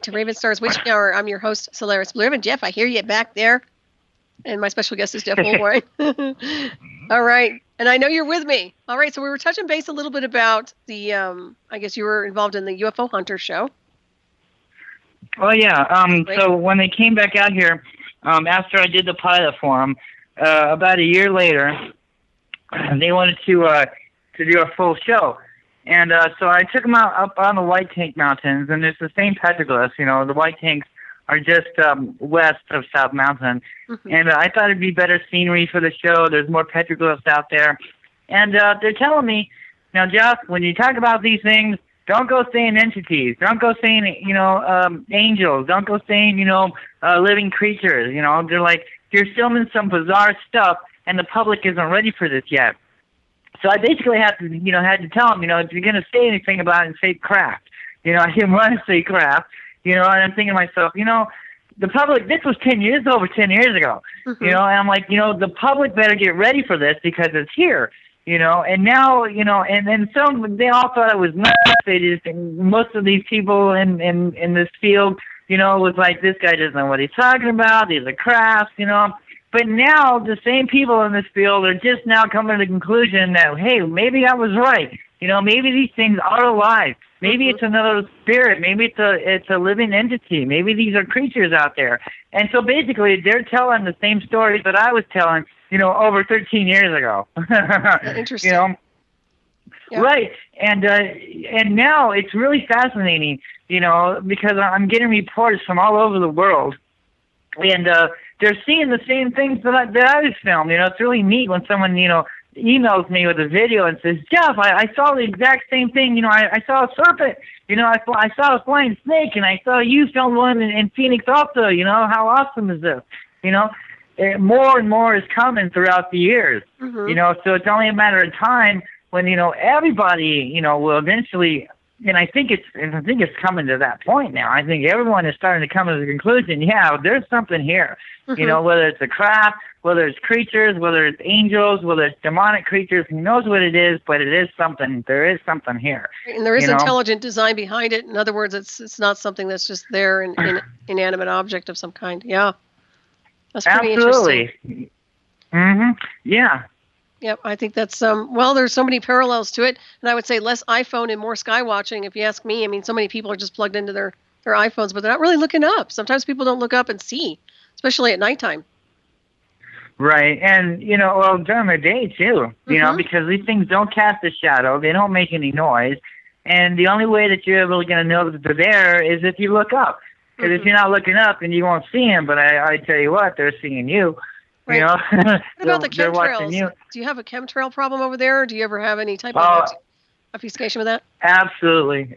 to Ravenstar's Witching Hour. I'm your host, Solaris BlueRaven. Jeff, I hear you back there. And my special guest is Jeff Woolwine. All right. And I know you're with me. All right. So we were touching base a little bit about the, I guess you were involved in the UFO Hunter show. Well, yeah. So when they came back out here, after I did the pilot for them, about a year later, they wanted to do a full show. And so I took them out up on the White Tank Mountains, and it's the same petroglyphs. You know, the White Tanks are just west of South Mountain. Mm-hmm. And I thought it'd be better scenery for the show. There's more petroglyphs out there. And they're telling me, now, Jeff, when you talk about these things, don't go saying entities. Don't go saying, angels. Don't go saying, living creatures. They're like, you're filming some bizarre stuff, and the public isn't ready for this yet. So I basically had to tell them, if you're going to say anything about it, say craft. I didn't want to say craft, and I'm thinking to myself, the public, this was over 10 years ago, mm-hmm. And I'm like, the public better get ready for this because it's here, and now, and then some, they all thought it was nuts. They just, most of these people in this field, was like, this guy doesn't know what he's talking about. These are crafts, But now the same people in this field are just now coming to the conclusion that, hey, maybe I was right. Maybe these things are alive. Maybe it's another spirit. Maybe it's a living entity. Maybe these are creatures out there. And so basically they're telling the same stories that I was telling, over 13 years ago. Interesting. Yeah. Right. And now it's really fascinating, because I'm getting reports from all over the world. And they're seeing the same things that I was filmed. It's really neat when someone, emails me with a video and says, Jeff, I saw the exact same thing. I saw a serpent. I saw a flying snake, and I saw you film one in Phoenix also. How awesome is this? More and more is coming throughout the years. Mm-hmm. So it's only a matter of time when, everybody, will eventually. And I think it's coming to that point now. I think everyone is starting to come to the conclusion, yeah, there's something here. Mm-hmm. Whether it's a craft, whether it's creatures, whether it's angels, whether it's demonic creatures, who knows what it is, but it is something. There is something here. And there is intelligent design behind it. In other words, it's not something that's just there in inanimate object of some kind. Yeah. That's pretty Absolutely. Interesting. Mm-hmm. Yeah. Yep, I think that's there's so many parallels to it, and I would say less iPhone and more sky watching. If you ask me, I mean, so many people are just plugged into their iPhones, but they're not really looking up. Sometimes people don't look up and see, especially at nighttime. Right, and during the day too, mm-hmm. Because these things don't cast a shadow, they don't make any noise, and the only way that you're really going to know that they're there is if you look up. Because mm-hmm. if you're not looking up, then you won't see them. But I tell you what, they're seeing you. Right. What about the chemtrails? Do you have a chemtrail problem over there, or do you ever have any type of obfuscation with that? Absolutely.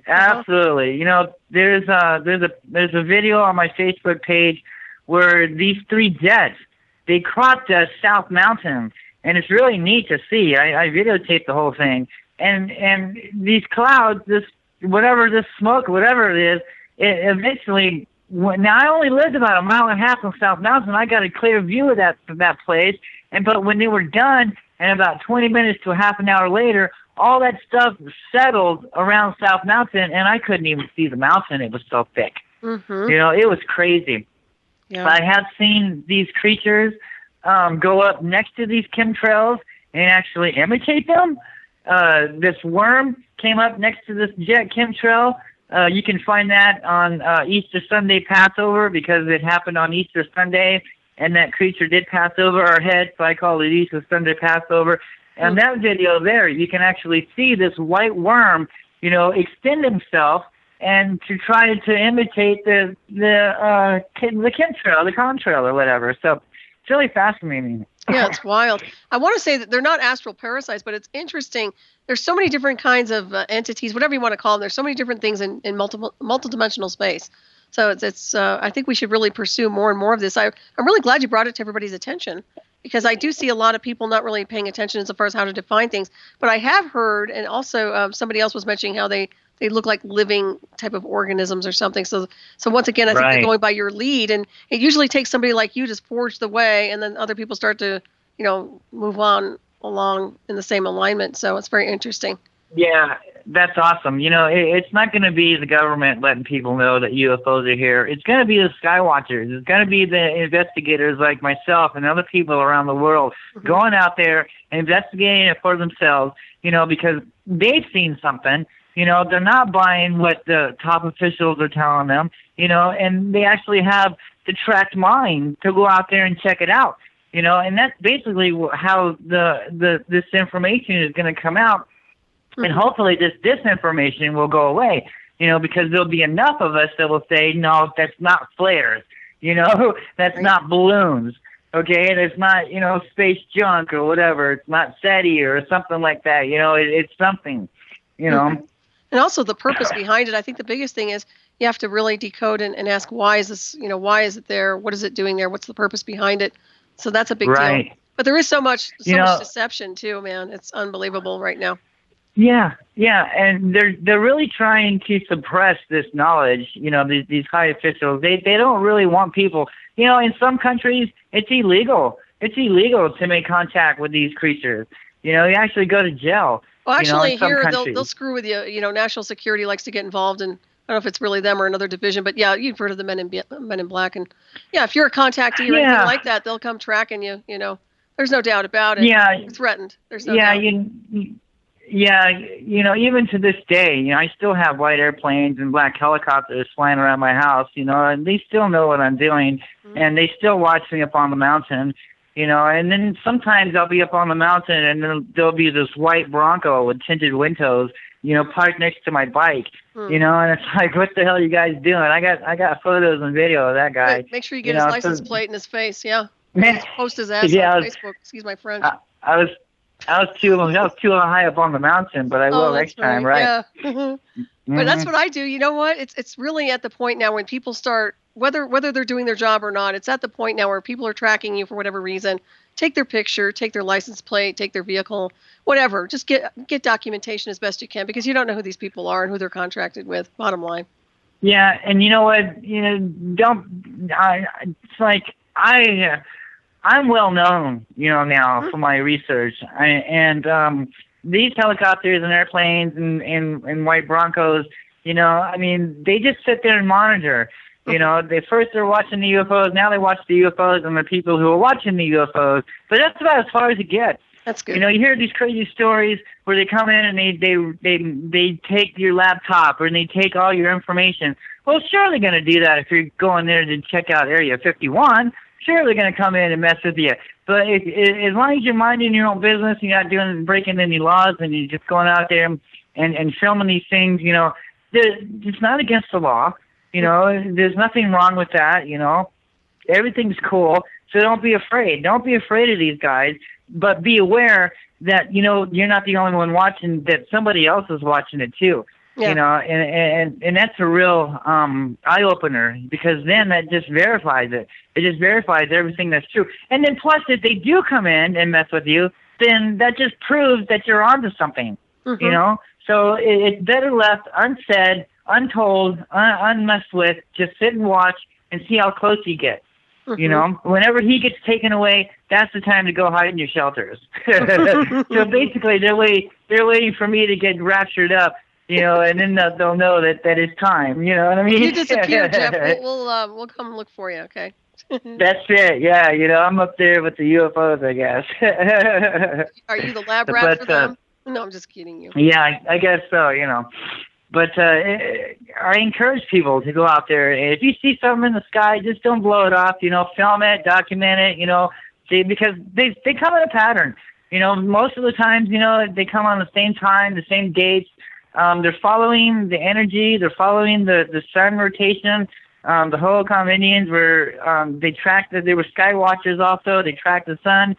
There's a video on my Facebook page where these three jets, they cropped South Mountain, and it's really neat to see. I videotaped the whole thing, and these clouds, this smoke, whatever it is, it eventually. Now, I only lived about a mile and a half from South Mountain. I got a clear view of that place. But when they were done, and about 20 minutes to a half an hour later, all that stuff settled around South Mountain, and I couldn't even see the mountain. It was so thick. Mm-hmm. It was crazy. Yeah. But I have seen these creatures go up next to these chemtrails and actually imitate them. This worm came up next to this jet chemtrail. You can find that on Easter Sunday Passover because it happened on Easter Sunday, and that creature did pass over our head, so I call it Easter Sunday Passover. And that video there, you can actually see this white worm, extend himself and to try to imitate the chemtrail, the contrail or whatever. So it's really fascinating. Yeah, it's wild. I want to say that they're not astral parasites, but it's interesting. There's so many different kinds of entities, whatever you want to call them. There's so many different things in multidimensional space. So it's I think we should really pursue more and more of this. I'm really glad you brought it to everybody's attention, because I do see a lot of people not really paying attention as far as how to define things. But I have heard, and also somebody else was mentioning how they look like living type of organisms or something. So once again, I think they're going by your lead, and it usually takes somebody like you to forge the way, and then other people start to, move on along in the same alignment. So it's very interesting. Yeah, that's awesome. It's not going to be the government letting people know that UFOs are here. It's going to be the skywatchers. It's going to be the investigators like myself and other people around the world going out there and investigating it for themselves, because they've seen something. They're not buying what the top officials are telling them, and they actually have the tracked mind to go out there and check it out, and that's basically how this information is going to come out. And hopefully this disinformation will go away, because there'll be enough of us that will say, no, that's not flares, that's not balloons, okay? That's not, space junk or whatever. It's not SETI or something like that, it's something, And also the purpose behind it. I think the biggest thing is you have to really decode and ask, why is this, why is it there? What is it doing there? What's the purpose behind it? So that's a big deal. But there is so much deception too, man. It's unbelievable right now. Yeah, and they're really trying to suppress this knowledge. These high officials, they don't really want people. In some countries, it's illegal. It's illegal to make contact with these creatures. You actually go to jail. Well, actually, here they'll screw with you. National security likes to get involved, and I don't know if it's really them or another division, but yeah, you've heard of the Men in Black, and yeah, if you're a contactee or anything like that, they'll come tracking you. There's no doubt about it. Yeah, you're threatened. There's no doubt. Yeah, even to this day, I still have white airplanes and black helicopters flying around my house, and they still know what I'm doing, and they still watch me up on the mountain, and then sometimes I'll be up on the mountain, and then there'll be this white Bronco with tinted windows, parked next to my bike, and it's like, what the hell are you guys doing? I got photos and video of that guy. Make sure you get his license plate in his face, post his ass on Facebook, excuse my French. I was too high up on the mountain, but I will next time, right? Yeah. But that's what I do. You know what? It's really at the point now when people start, whether they're doing their job or not, it's at the point now where people are tracking you for whatever reason. Take their picture, take their license plate, take their vehicle, whatever. Just get documentation as best you can, because you don't know who these people are and who they're contracted with. Bottom line. Yeah, and you know what? It's like I'm well known, now for my research, and these helicopters and airplanes and white Broncos, they just sit there and monitor. They first they're watching the UFOs, now they watch the UFOs and the people who are watching the UFOs. But that's about as far as it gets. That's good. You hear these crazy stories where they come in and they take your laptop or they take all your information. Well, sure they're going to do that if you're going there to check out Area 51. Sure, they're going to come in and mess with you. But as long as you're minding your own business, you're not breaking any laws, and you're just going out there and filming these things, it's not against the law. There's nothing wrong with that. Everything's cool. So don't be afraid. Don't be afraid of these guys, but be aware that, you're not the only one watching, that somebody else is watching it too. Yeah. And that's a real eye opener, because then that just verifies it. It just verifies everything that's true. And then plus, if they do come in and mess with you, then that just proves that you're onto something. So it's better left unsaid, untold, unmessed with. Just sit and watch and see how close you get. Whenever he gets taken away, that's the time to go hide in your shelters. So basically, they're waiting for me to get raptured up. And then they'll know that it's time. You know what I mean? You disappear, Jeff. We'll come look for you. Okay. That's it. Yeah. I'm up there with the UFOs, I guess. Are you the lab rat for them? No, I'm just kidding you. Yeah, I guess so. But I encourage people to go out there. If you see something in the sky, just don't blow it off. Film it, document it. See, because they come in a pattern. Most of the times, they come on the same time, the same dates. They're following the energy. They're following the sun rotation. The Hohokam Indians they were sky watchers also. They tracked the sun.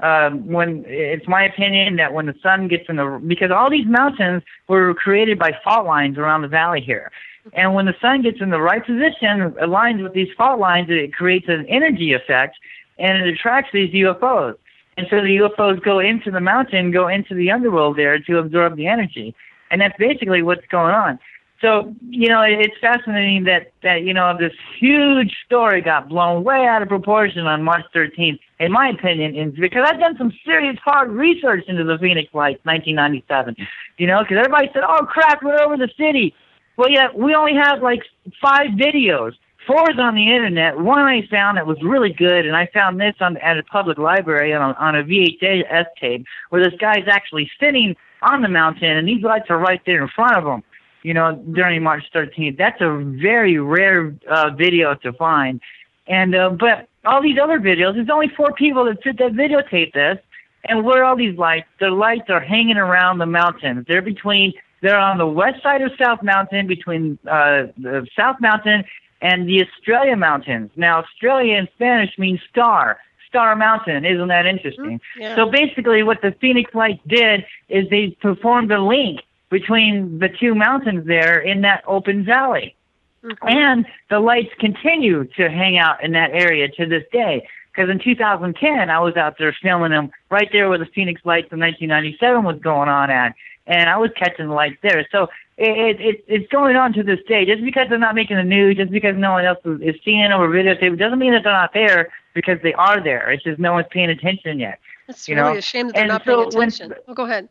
It's my opinion that when the sun gets because all these mountains were created by fault lines around the valley here. And when the sun gets in the right position, aligns with these fault lines, it creates an energy effect, and it attracts these UFOs. And so the UFOs go into the mountain, go into the underworld there to absorb the energy. And that's basically what's going on. So, it's fascinating that this huge story got blown way out of proportion on March 13th, in my opinion, is because I've done some serious hard research into the Phoenix Lights, 1997, because everybody said, oh, crap, we're over the city. Well, yeah, we only have like 5 videos. 4 is on the internet. One I found that was really good, and I found this at a public library on a VHS tape, where this guy's actually sitting on the mountain, and these lights are right there in front of him. During March 13th. That's a very rare video to find. And but all these other videos, there's only 4 people that videotape this. And where are all these lights? The lights are hanging around the mountains. They're on the west side of South Mountain, between the South Mountain and the Australia Mountains. Now, Australia in Spanish means star. Star Mountain. Isn't that interesting? Yeah. So basically what the Phoenix Lights did is they performed a link between the 2 mountains there in that open valley. Mm-hmm. And the lights continue to hang out in that area to this day. Because in 2010, I was out there filming them right there where the Phoenix Lights in 1997 was going on at. And I was catching the lights there. So it's going on to this day. Just because they're not making the news, just because no one else is seeing them or videotaping, doesn't mean that they're not there, because they are there. It's just no one's paying attention yet. It's really a shame that they're not paying attention. Go ahead.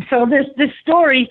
So this story,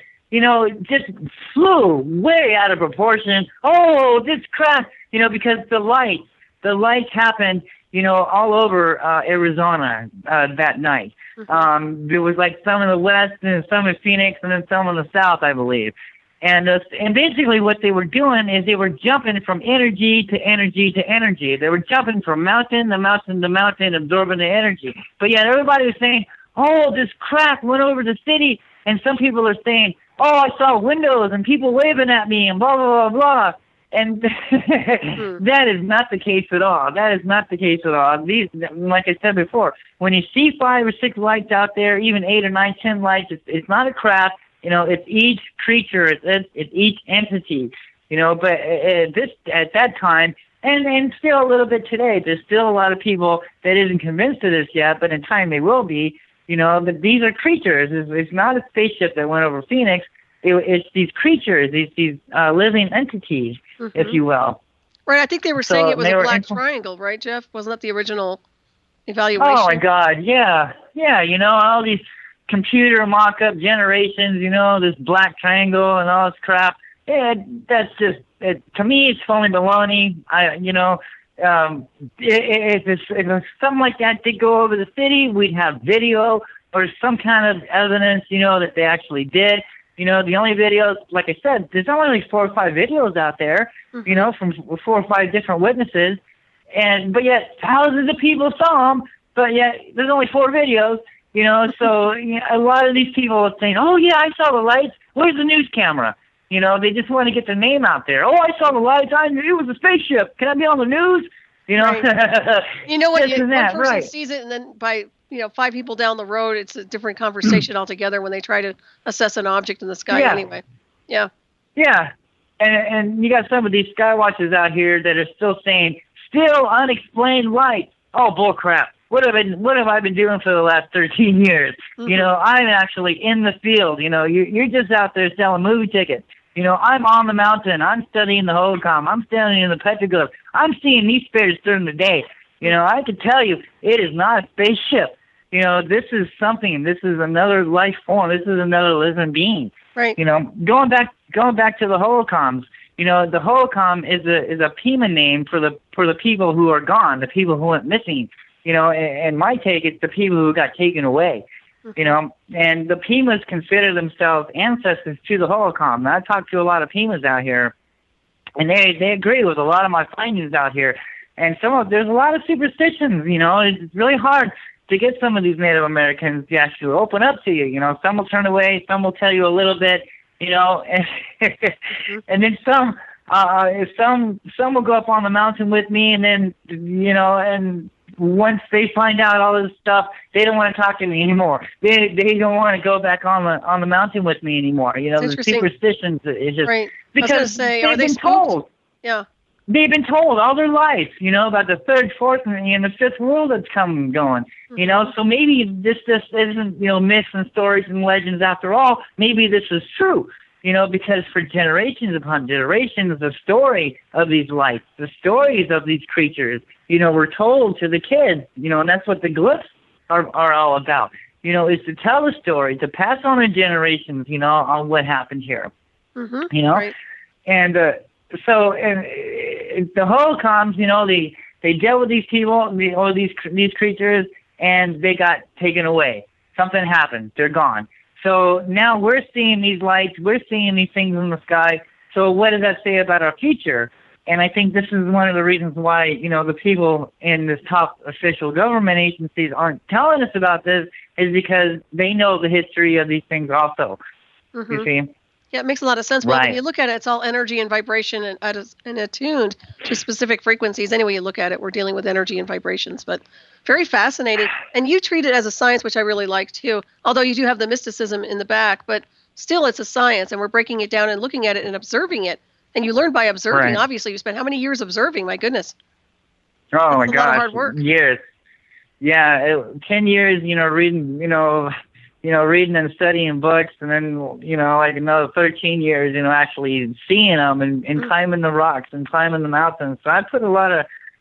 just flew way out of proportion. Oh, this crap, because the lights happened, all over Arizona that night. Mm-hmm. There was like some in the west and some in Phoenix and then some in the south, I believe. And basically what they were doing is they were jumping from energy to energy to energy. They were jumping from mountain to mountain to mountain, absorbing the energy. But yet everybody was saying, oh, this crap went over the city. And some people are saying, oh, I saw windows and people waving at me and blah, blah, blah, blah. And that is not the case at all. That is not the case at all. These, like I said before, when you see 5 or 6 lights out there, even 8 or 9, 10 lights, it's not a craft. It's each creature, it's each entity. But at that time, and still a little bit today, there's still a lot of people that isn't convinced of this yet, but in time they will be. That these are creatures. It's not a spaceship that went over Phoenix. It's these creatures, these living entities, mm-hmm. if you will. Right. I think they were saying it was a black triangle, right, Jeff? Wasn't that the original evaluation? Oh my God, yeah. All these computer mock-up generations. This black triangle and all this crap. That's just to me. It's phony baloney. If something like that did go over the city, we'd have video or some kind of evidence, that they actually did. The only videos, like I said, there's only like 4 or 5 videos out there, mm-hmm. From 4 or 5 different witnesses. But yet thousands of people saw them, but yet there's only 4 videos, so a lot of these people are saying, oh yeah, I saw the lights. Where's the news camera? They just want to get the name out there. Oh, I saw the lights. I knew it was a spaceship. Can I be on the news? Right. What? One person right. sees it, and then by 5 people down the road, it's a different conversation altogether when they try to assess an object in the sky. Yeah. Anyway, yeah. Yeah, and you got some of these sky watchers out here that are still saying still unexplained lights. Oh, bull crap! What have I been doing for the last 13 years? Mm-hmm. I'm actually in the field. You're just out there selling movie tickets. I'm on the mountain. I'm studying the holocron. I'm studying the Petroglyphs. I'm seeing these spirits during the day. I can tell you, it is not a spaceship. This is something. This is another life form. This is another living being. Right. Going back to the holocoms. The holocom is a Pima name for the people who are gone, the people who went missing. And my take, it's the people who got taken away. And the Pimas consider themselves ancestors to the holocom. And I've talked to a lot of Pimas out here, and they agree with a lot of my findings out here. And there's a lot of superstitions. It's really hard to get some of these Native Americans to actually open up to you. Some will turn away, some will tell you a little bit, and, and then some will go up on the mountain with me, and then, and once they find out all this stuff, they don't want to talk to me anymore. They don't want to go back on the mountain with me anymore. The superstitions is just right. Because they've been told. Yeah. They've been told all their life, about the 3rd, 4th, and the 5th world that's come and going. Mm-hmm. So maybe this isn't, myths and stories and legends after all. Maybe this is true. because for generations upon generations, the story of these lights, the stories of these creatures, were told to the kids, and that's what the glyphs are all about, is to tell the story, to pass on to generations, on what happened here, Right. And so the whole comes, they dealt with these people, or these creatures, and they got taken away. Something happened. They're gone. So now we're seeing these lights, we're seeing these things in the sky. So what does that say about our future? And I think this is one of the reasons why, the people in this top official government agencies aren't telling us about this, is because they know the history of these things also. You see? Yeah, it makes a lot of sense. Well, Right. when you look at it, it's all energy and vibration and attuned to specific frequencies. Any way you look at it, we're dealing with energy and vibrations, but very fascinating. And you treat it as a science, which I really like too, although you do have the mysticism in the back, but still it's a science, and we're breaking it down and looking at it and observing it. And you learn by observing. Right. Obviously, you spent how many years observing? My goodness. Oh, my That's a lot of gosh. hard work. Years. Yeah, 10 years, reading, reading and studying books, and then, like another 13 years, actually seeing them and climbing the rocks and climbing the mountains. So I put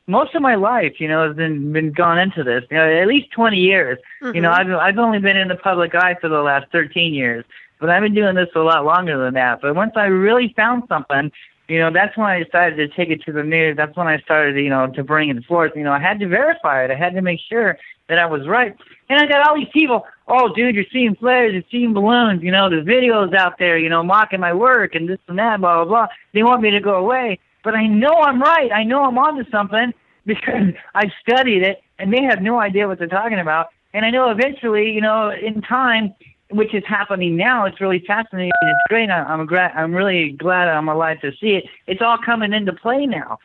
most of my life, has been gone into this, at least 20 years. I've only been in the public eye for the last 13 years, but I've been doing this a lot longer than that. But once I really found something, that's when I decided to take it to the news. That's when I started, to bring it forth. I had to verify it. I had to make sure that I was right. And I got all these people, oh, dude, you're seeing flares, you're seeing balloons, the videos out there, mocking my work and this and that, blah, blah, blah. They want me to go away. But I know I'm right. I know I'm onto something because I've studied it, and they have no idea what they're talking about. And I know eventually, in time, which is happening now, it's really fascinating. It's great. I'm really glad I'm alive to see it. It's all coming into play now.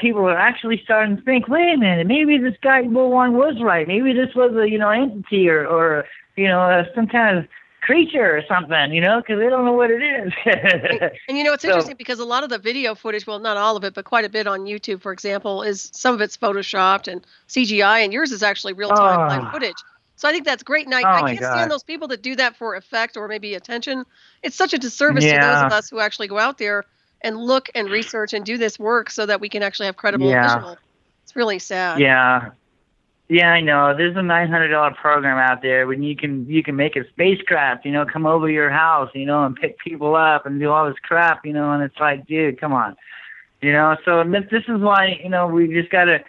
People are actually starting to think, wait a minute, maybe this guy Woolwine was right. Maybe this was a, entity or some kind of creature or something, because they don't know what it is. And it's interesting because a lot of the video footage, well, not all of it, but quite a bit on YouTube, for example, is some of it's photoshopped and CGI, and yours is actually real-time live footage. So I think that's great. And I can't stand those people that do that for effect or maybe attention. It's such a disservice to those of us who actually go out there and look and research and do this work so that we can actually have credible visual. It's really sad. Yeah. Yeah, I know. There's a $900 program out there when you can make a spacecraft, come over to your house, and pick people up and do all this crap, and it's like, dude, come on. So this is why, we just got to,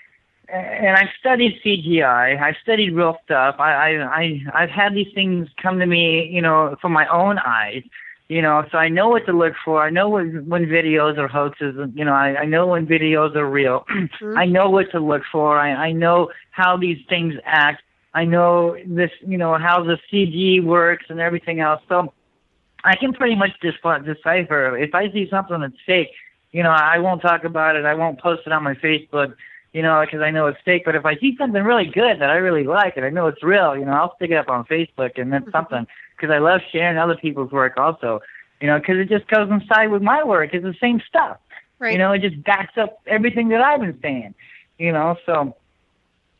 and I've studied CGI, I've studied real stuff. I've had these things come to me, from my own eyes. So I know what to look for. I know when videos are hoaxes. I know when videos are real. I know what to look for. I know how these things act. I know this, how the CG works and everything else. So I can pretty much decipher. If I see something that's fake, I won't talk about it. I won't post it on my Facebook, because I know it's fake. But if I see something really good that I really like and I know it's real, I'll stick it up on Facebook, and that's something. Because I love sharing other people's work also, because it just goes inside with my work. It's the same stuff. Right. It just backs up everything that I've been saying, so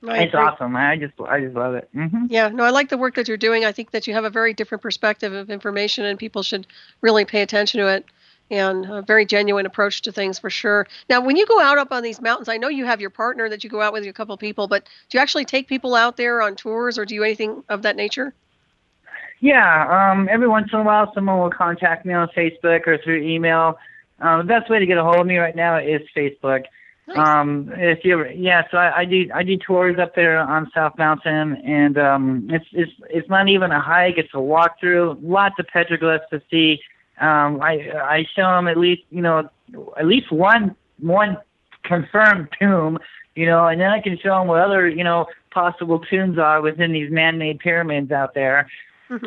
it's awesome. I just love it. Yeah, no, I like the work that you're doing. I think that you have a very different perspective of information, and people should really pay attention to it, and a very genuine approach to things for sure. Now, when you go out up on these mountains, I know you have your partner that you go out with, a couple of people, but do you actually take people out there on tours or do you anything of that nature? Yeah, every once in a while, someone will contact me on Facebook or through email. The best way to get a hold of me right now is Facebook. Nice. So I do tours up there on South Mountain, and it's not even a hike; it's a walkthrough. Lots of petroglyphs to see. I show them at least one confirmed tomb, and then I can show them what other possible tombs are within these man-made pyramids out there.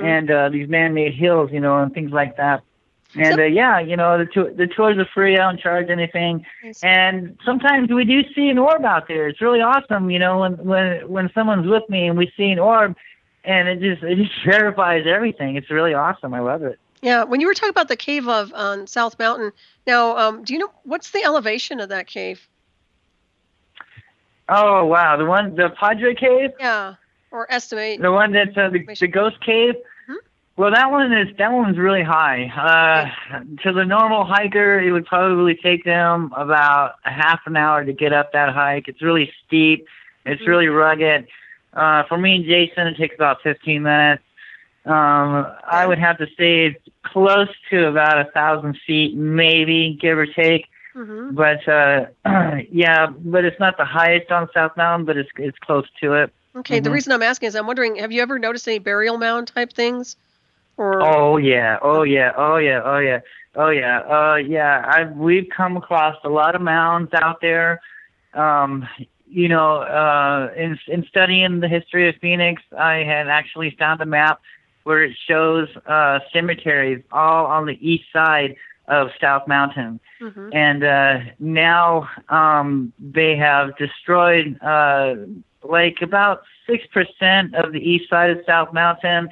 And these man-made hills, and things like that. And the tours are free. I don't charge anything. Nice. And sometimes we do see an orb out there. It's really awesome, when someone's with me and we see an orb, and it just verifies everything. It's really awesome. I love it. Yeah, when you were talking about the cave on South Mountain, now, do you know what's the elevation of that cave? Oh wow, the Padre Cave. Yeah. Or estimate. The one that's the ghost cave. Well, that one's really high. To the normal hiker, it would probably take them about a half an hour to get up that hike. It's really steep. It's really rugged. For me and Jason, it takes about 15 minutes. I would have to say it's close to about 1,000 feet, maybe, give or take. But yeah, but it's not the highest on South Mountain, but it's close to it. Okay. The reason I'm asking is I'm wondering, have you ever noticed any burial mound type things? Or Yeah. We've come across a lot of mounds out there. You know, in studying the history of Phoenix, I had actually found a map where it shows cemeteries all on the east side of South Mountain. And now they have destroyed like about 6% of the east side of South Mountain.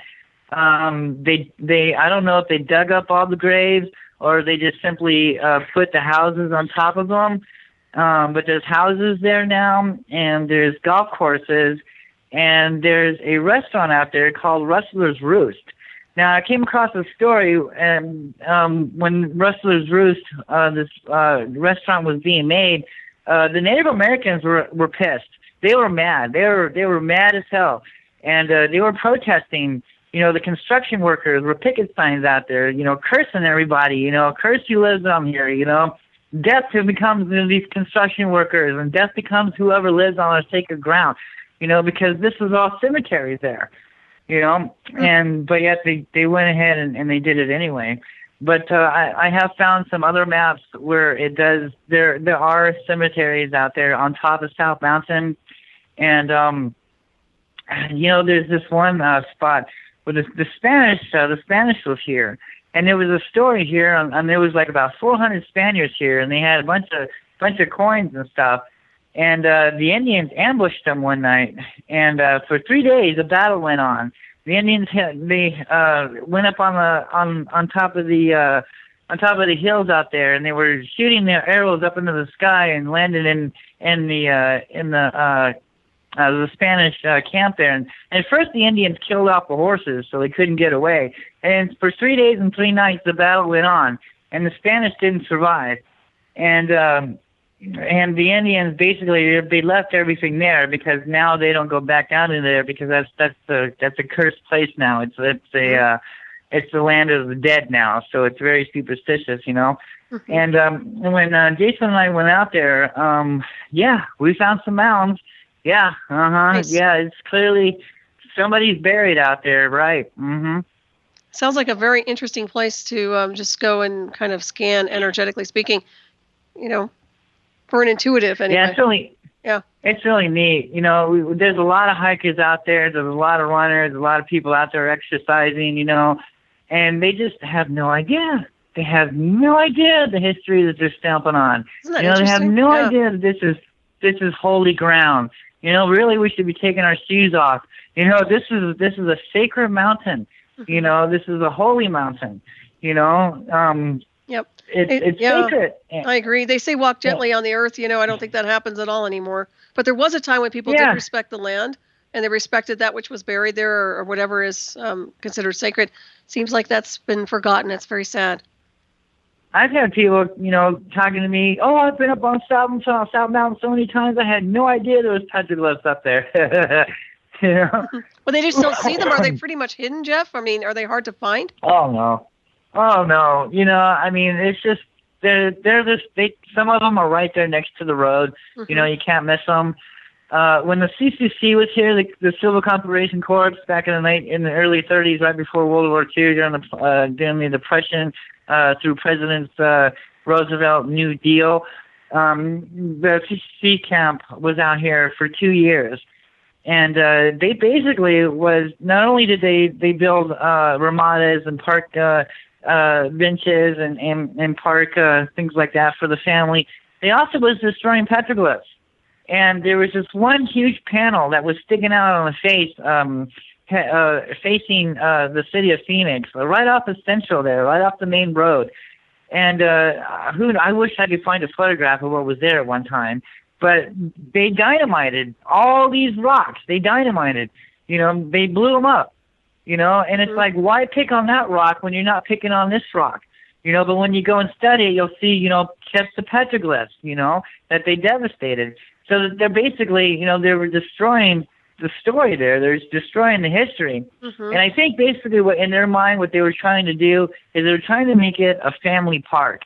They I don't know if they dug up all the graves or they just simply put the houses on top of them. But there's houses there now, and there's golf courses, and there's a restaurant out there called Rustler's Roost. Now, I came across a story, and when Rustler's Roost, this restaurant was being made, the Native Americans were pissed. They were mad. They were mad as hell, and they were protesting. You know, the construction workers were picket signs out there, you know, cursing everybody. You know, curse who lives on here. You know, death becomes these construction workers, and death becomes whoever lives on our sacred ground. You know, because this was all cemeteries there. You know, but yet they went ahead and they did it anyway. But I have found some other maps where it does. There are cemeteries out there on top of South Mountain, and you know, there's this one spot where the Spanish was here, and there was a story here, and there was like about 400 Spaniards here, and they had a bunch of coins and stuff. And the Indians ambushed them one night, and for 3 days a battle went on. The Indians went up on top of the hills out there, and they were shooting their arrows up into the sky and landed in the Spanish camp there. And at first the Indians killed off the horses so they couldn't get away. And for 3 days and 3 nights the battle went on, and the Spanish didn't survive. And the Indians basically they left everything there because now they don't go back down into there because that's a cursed place now. It's the land of the dead now, so it's very superstitious, you know. And when Jason and I went out there, yeah, we found some mounds. Yeah, Nice. yeah, it's clearly somebody's buried out there, right? Sounds like a very interesting place to just go and kind of scan, energetically speaking. You know. For an intuitive, anyway. Yeah, it's really neat. You know, there's a lot of hikers out there. There's a lot of runners, a lot of people out there exercising, you know, and they just have no idea. They have no idea the history that they're stamping on. Isn't that you know, they have no Yeah. idea that this is holy ground. You know, really, we should be taking our shoes off. You know, this is a sacred mountain. You know, this is a holy mountain. You know, Yep. it's Yeah. sacred. I agree. They say walk gently on the earth. You know, I don't think that happens at all anymore. But there was a time when people did respect the land and they respected that which was buried there or whatever is considered sacred. Seems like that's been forgotten. It's very sad. I've had people, you know, talking to me, oh, I've been up on South Mountain so many times, I had no idea there was petroglyphs up there. You know? Well, they just don't see them. Are they pretty much hidden, Jeff? I mean, are they hard to find? Oh, no. You know, I mean, it's just, some of them are right there next to the road. You know, you can't miss them. When the CCC was here, the Civil Conservation Corps, back in the early 30s, right before World War II, during the Depression, through President Roosevelt New Deal, the CCC camp was out here for 2 years. And they basically not only did they build ramadas and park benches and park things like that for the family, they also was destroying petroglyphs. And there was this one huge panel that was sticking out on the face, facing the city of Phoenix, right off Essential there, right off the main road. And I wish I could find a photograph of what was there at one time. But they dynamited all these rocks. They dynamited, you know, they blew them up. you know, and it's like, why pick on that rock when you're not picking on this rock? You know, but when you go and study it, you'll see, you know, just the petroglyphs, you know, that they devastated. So they're basically, you know, they were destroying the story there. They're destroying the history. And I think basically what in their mind, what they were trying to do is they were trying to make it a family park.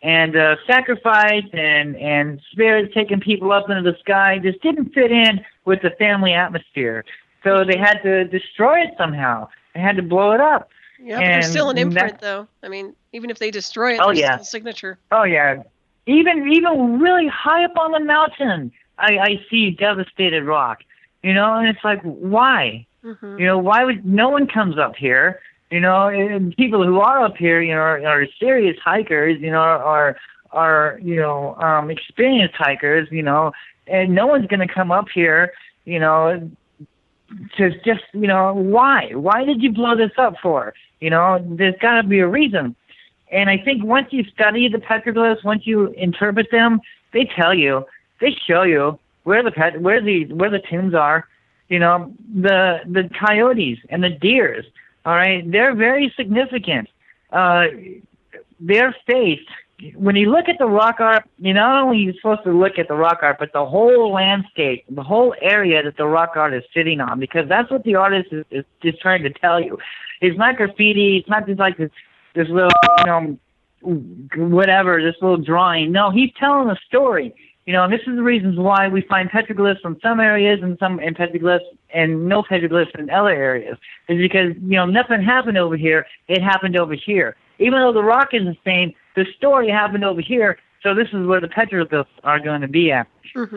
And sacrifice and spirits taking people up into the sky just didn't fit in with the family atmosphere. So they had to destroy it somehow. They had to blow it up. Yeah, but there's still an imprint, though. I mean, even if they destroy it, there's still a signature. Oh, yeah. Even really high up on the mountain, I see devastated rock. You know, and it's like, why? You know, why would no one comes up here? You know, and people who are up here, you know, are serious hikers, you know, are you know, experienced hikers, you know, and no one's going to come up here, you know, to just, you know, why? Why did you blow this up for? You know, there's got to be a reason. And I think once you study the petroglyphs, once you interpret them, they tell you, they show you where the tombs are. You know, the coyotes and the deers. All right, they're very significant. Their face. When you look at the rock art, you not only you're supposed to look at the rock art, but the whole landscape, the whole area that the rock art is sitting on, because that's what the artist is trying to tell you. It's not graffiti. It's not just like this little, you know, whatever, this little drawing. No, he's telling a story. You know, and this is the reasons why we find petroglyphs from some areas and some in petroglyphs and no petroglyphs in other areas. Is because, you know, nothing happened over here. It happened over here. Even though the rock is the same, the story happened over here. So this is where the petroglyphs are going to be at.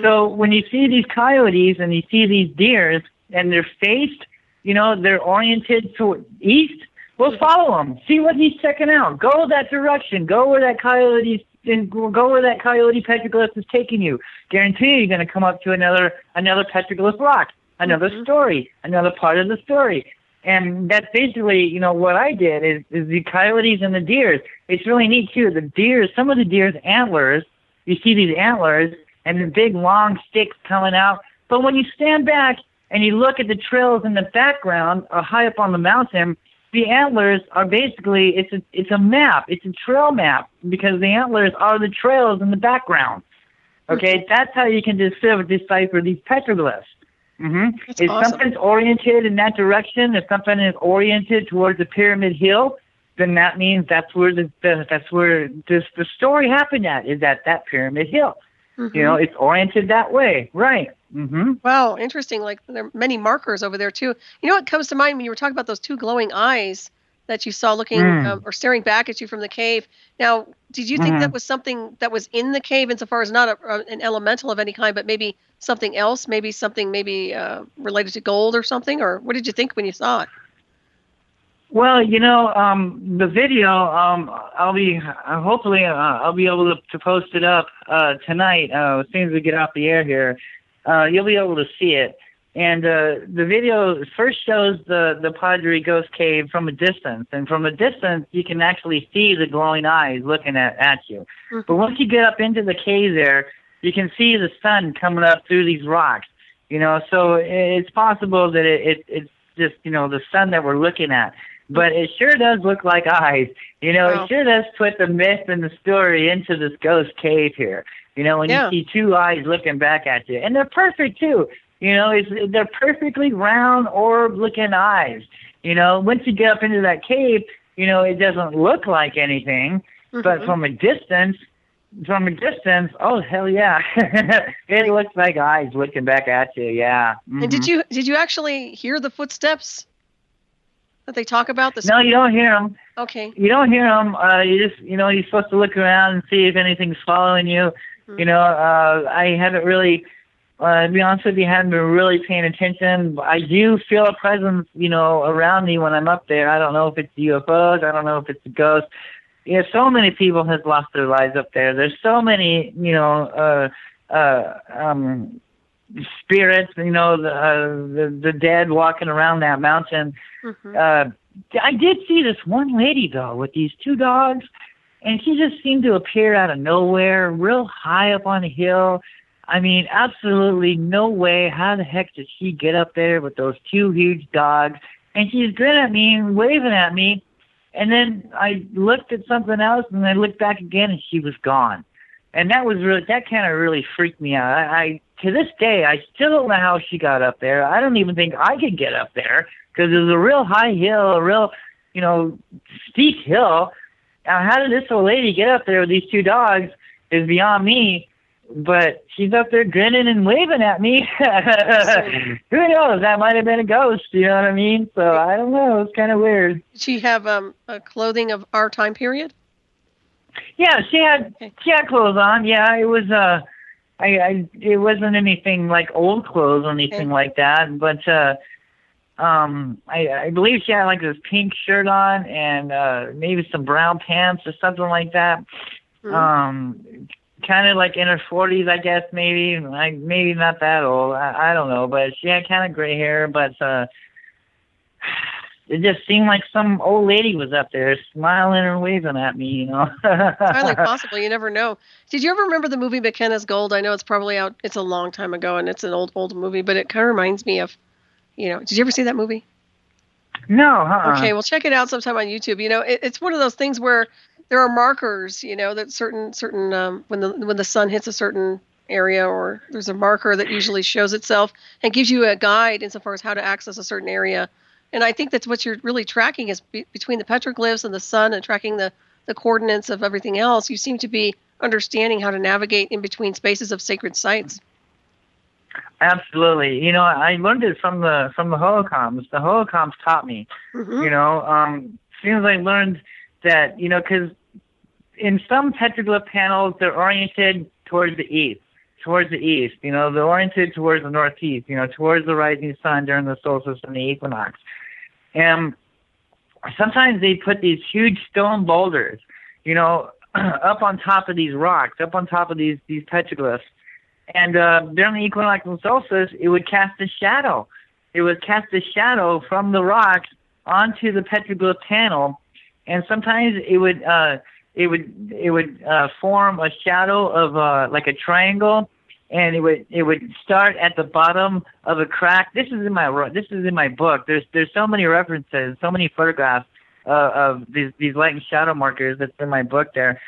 So when you see these coyotes and you see these deers and they're faced, you know, they're oriented toward east, well, follow them. See what he's checking out. Go that direction. Go where that coyote petroglyph is taking you. Guarantee you're going to come up to another petroglyph rock, another story, another part of the story. And that's basically, you know, what I did is the coyotes and the deers. It's really neat too. The deers, some of the deer's antlers, you see these antlers and the big long sticks coming out. But when you stand back and you look at the trails in the background, high up on the mountain, the antlers are basically, it's a map. It's a trail map because the antlers are the trails in the background. Okay, that's how you can decipher these petroglyphs. If awesome. something's oriented in that direction, if something is oriented towards the Pyramid Hill, then that means that's where the story happened at, is at that Pyramid Hill. You know, it's oriented that way, right? Wow, interesting. Like there are many markers over there too. You know what comes to mind when you were talking about those two glowing eyes that you saw looking or staring back at you from the cave? Now, did you think that was something that was in the cave, insofar as not an elemental of any kind, but maybe something else, maybe something related to gold or something? Or what did you think when you saw it? Well, you know, the video, I'll be able to post it up tonight as soon as we get off the air here. You'll be able to see it. And the video first shows the Padre Ghost Cave from a distance. And from a distance, you can actually see the glowing eyes looking at you. But once you get up into the cave there, you can see the sun coming up through these rocks. You know, so it's possible that it's just, you know, the sun that we're looking at. But it sure does look like eyes. You know, It sure does put the myth and the story into this ghost cave here. You know, when you see two eyes looking back at you. And they're perfect, too. You know, they're perfectly round orb-looking eyes. You know, once you get up into that cave, you know, it doesn't look like anything. But from a distance, oh, hell yeah. It looks like eyes looking back at you, yeah. And did you actually hear the footsteps that they talk about? No, you don't hear them. Okay. You don't hear them. You just, you know, you're supposed to look around and see if anything's following you. You know, I haven't really, to be honest with you, haven't been really paying attention. I do feel a presence, you know, around me when I'm up there. I don't know if it's UFOs. I don't know if it's a ghost. Yeah, so many people have lost their lives up there. There's so many, you know, spirits, you know, the dead walking around that mountain. I did see this one lady, though, with these two dogs, and she just seemed to appear out of nowhere, real high up on a hill. I mean, absolutely no way. How the heck did she get up there with those two huge dogs? and she's grinning at me and waving at me. And then I looked at something else, and I looked back again, and she was gone. And that kind of really freaked me out. I to this day, I still don't know how she got up there. I don't even think I could get up there because it was a real high hill, a real, steep hill. Now, how did this old lady get up there with these two dogs is beyond me. But she's up there grinning and waving at me. Who knows? That might have been a ghost. You know what I mean? So I don't know. It's kind of weird. Did she have a clothing of our time period? Yeah, she had clothes on. Yeah, it was it wasn't anything like old clothes or anything like that. But I believe she had like this pink shirt on and maybe some brown pants or something like that. Mm-hmm. Kind of like in her 40s, I guess, maybe. Like maybe not that old. I don't know, but she had kind of gray hair. But it just seemed like some old lady was up there smiling and waving at me, Highly possible. You never know. Did you ever remember the movie McKenna's Gold? I know it's probably out. It's a long time ago, and it's an old movie, but it kind of reminds me of, did you ever see that movie? No. Okay, well, check it out sometime on YouTube. It's one of those things where there are markers, that certain when the sun hits a certain area, or there's a marker that usually shows itself and gives you a guide insofar as how to access a certain area. And I think that's what you're really tracking is between the petroglyphs and the sun and tracking the coordinates of everything else. You seem to be understanding how to navigate in between spaces of sacred sites. Absolutely. I learned it from the holocoms. The holocoms taught me. Mm-hmm. As soon as I learned that, because in some petroglyph panels, they're oriented towards the east. They're oriented towards the northeast, towards the rising sun during the solstice and the equinox. And sometimes they put these huge stone boulders, up on top of these rocks, up on top of these petroglyphs. And during the equinox and solstice, it would cast a shadow. It would cast a shadow from the rocks onto the petroglyph panel. And sometimes it would form a shadow of like a triangle, and it would start at the bottom of a crack. This is in my book. There's so many references, so many photographs of these light and shadow markers that's in my book there.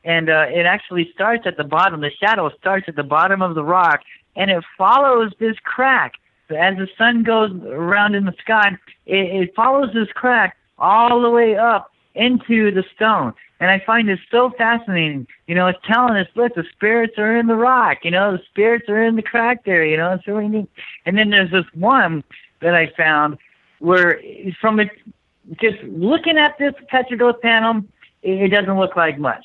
And it actually starts at the bottom. The shadow starts at the bottom of the rock, and it follows this crack. As the sun goes around in the sky, it follows this crack all the way up into the stone. And I find it so fascinating. It's telling us, look, the spirits are in the rock. The spirits are in the crack there. It's really neat. And then there's this one that I found where just looking at this petroglyph panel, it doesn't look like much.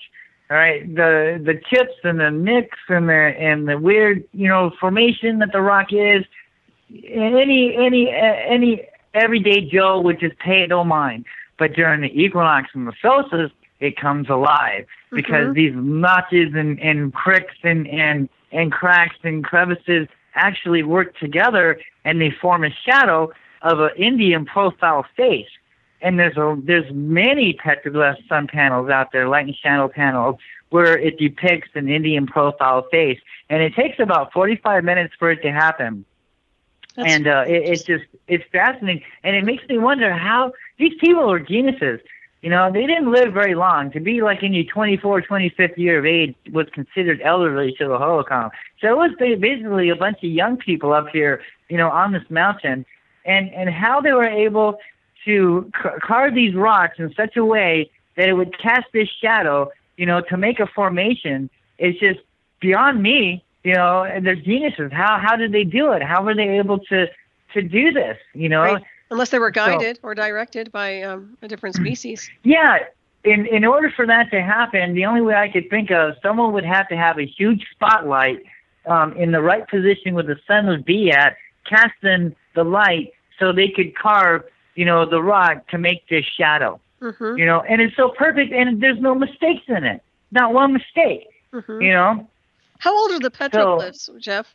All right, the chips and the nicks and the weird formation that the rock is, any everyday Joe would just pay it no mind. But during the equinox and the solstice, it comes alive because these notches and cricks and cracks and crevices actually work together, and they form a shadow of an Indian profile face. And there's many petroglyph sun panels out there, light and shadow panels, where it depicts an Indian profile face, and it takes about 45 minutes for it to happen. And it's fascinating, and it makes me wonder how these people are geniuses. They didn't live very long. To be like in your 24th, 25th year of age was considered elderly to the holocom. So it was basically a bunch of young people up here, on this mountain, and how they were able to carve these rocks in such a way that it would cast this shadow, to make a formation is just beyond me. And they're geniuses. How did they do it? How were they able to do this? Right. Unless they were guided or directed by a different species. Yeah. In order for that to happen, the only way I could think of, someone would have to have a huge spotlight in the right position where the sun would be at, casting the light so they could carve, the rock to make this shadow. Mm-hmm. And it's so perfect, and there's no mistakes in it. Not one mistake. Mm-hmm. How old are the petroglyphs, Jeff?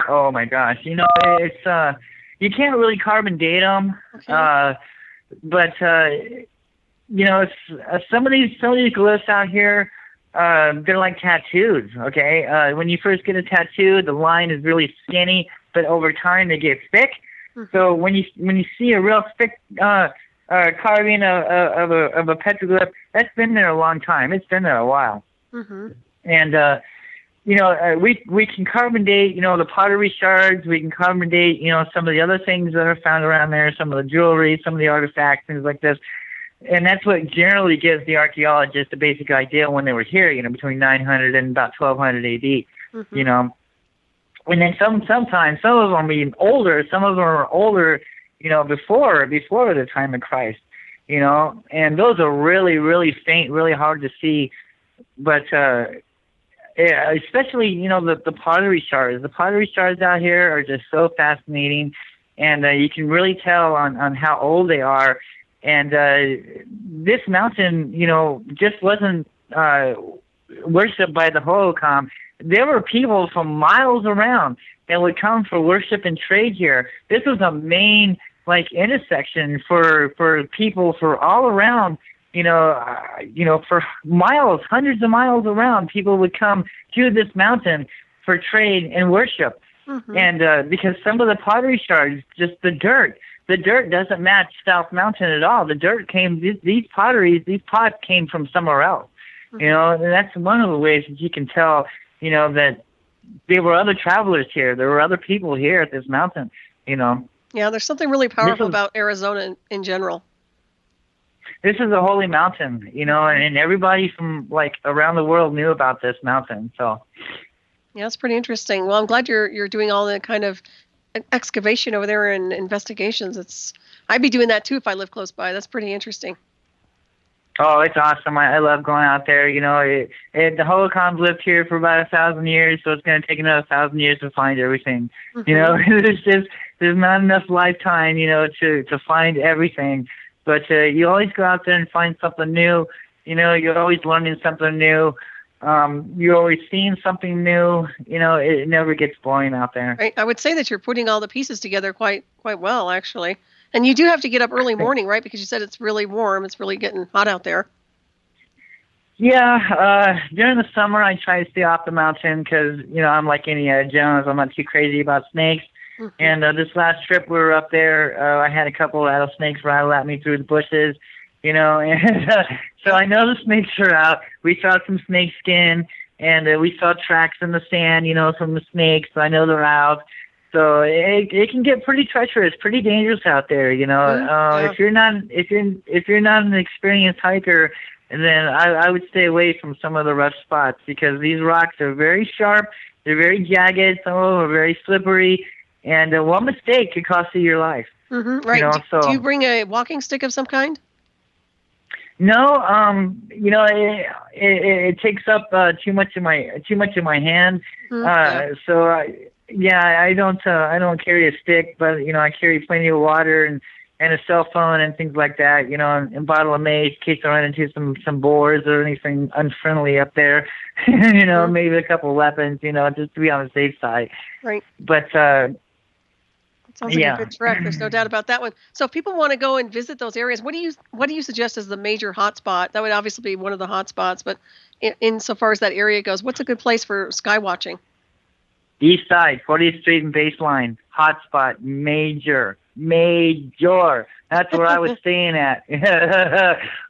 Oh my gosh, it's you can't really carbon date them, okay. But it's, some of these glyphs out here, they're like tattoos. Okay, when you first get a tattoo, the line is really skinny, but over time they get thick. So when you see a real thick carving of a petroglyph, that's been there a long time. It's been there a while. And we can carbon date, the pottery shards. We can carbon date, some of the other things that are found around there, some of the jewelry, some of the artifacts, things like this. And that's what generally gives the archaeologist a basic idea when they were here, between 900 and about 1200 AD, And then sometimes some of them are even older. Some of them are older, before the time of Christ, And those are really, really faint, really hard to see. But especially, the pottery shards. The pottery shards out here are just so fascinating, and you can really tell on how old they are. And this mountain, just wasn't worshipped by the Hohokam. There were people from miles around that would come for worship and trade here. This was a main, intersection for people for all around, for miles, hundreds of miles around. People would come to this mountain for trade and worship. And because some of the pottery shards, just the dirt doesn't match South Mountain at all. The dirt these pots came from somewhere else. And that's one of the ways that you can tell, that there were other travelers here. There were other people here at this mountain, Yeah, there's something really powerful about Arizona in general. This is a holy mountain, and everybody from, around the world knew about this mountain, so. Yeah, it's pretty interesting. Well, I'm glad you're doing all the kind of excavation over there and investigations. I'd be doing that too if I lived close by. That's pretty interesting. Oh, it's awesome. I love going out there. The Hohokams lived here for about 1,000 years, so it's going to take another 1,000 years to find everything. There's not enough lifetime, to find everything. But you always go out there and find something new. You're always learning something new. You're always seeing something new. It never gets boring out there. Right. I would say that you're putting all the pieces together quite well, actually. And you do have to get up early morning, right? Because you said it's really warm. It's really getting hot out there. Yeah. During the summer, I try to stay off the mountain because, I'm like any Jones. I'm not too crazy about snakes. And this last trip we were up there, I had a couple of rattlesnakes rattle at me through the bushes, and so I know the snakes are out. We saw some snake skin, and we saw tracks in the sand, from the snakes, so I know they're out. So it can get pretty treacherous, pretty dangerous out there, If you're not an experienced hiker, then I would stay away from some of the rough spots because these rocks are very sharp, they're very jagged, some of them are very slippery, and one mistake could cost you your life. Right. Do you bring a walking stick of some kind? No, it takes up too much of my hand. So I don't carry a stick, but I carry plenty of water and a cell phone and things like that. And a bottle of mace in case I run into some boars or anything unfriendly up there. Maybe a couple of weapons. Just to be on the safe side. Right. But sounds like a good trek. There's no doubt about that one. So if people want to go and visit those areas, what do you suggest as the major hotspot? That would obviously be one of the hotspots, but insofar as that area goes, what's a good place for sky watching? East side, 40th Street and Baseline, hotspot, major. That's where I was staying at.